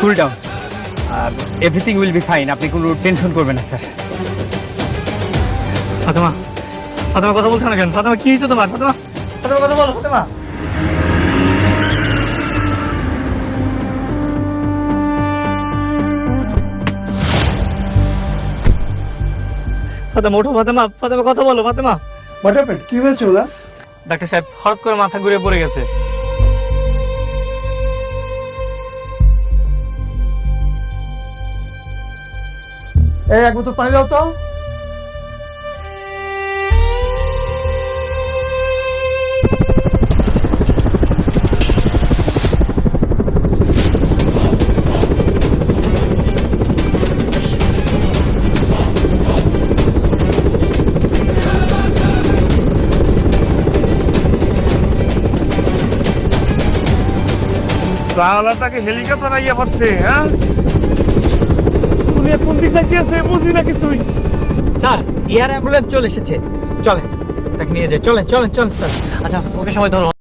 Cool down, everything will be fine. আপনি কোনো tension করবেন না স্যার। ফাতেমা, ফাতেমা কথা বলছো না কেন? ফাতেমা কি হয়েছে তোমার? ফাতেমা, ফাতেমা কথা বলো। ফাতেমা, ফাতেমা ওঠো। ফাতেমা, ফাতেমা কথা বলো। Fatema, what happened? কি হয়েছে ওলা? ডাক্তার সাহেব হঠাৎ করে মাথা ঘুরে পড়ে গেছে। এই এক বোতল পানি দাও তো। সালাটাকে হেলিকপ্টার আইয়া পড়ছে। হ্যাঁ, উনি কোন দিক সাইড আছে বুঝি না কিছুই। স্যার, এয়ার অ্যাম্বুলেন্স চলে এসেছে। চলেন তাকে নিয়ে যাই। চলেন চলেন চলেন স্যার। আচ্ছা, ওকে সবাই ধরো।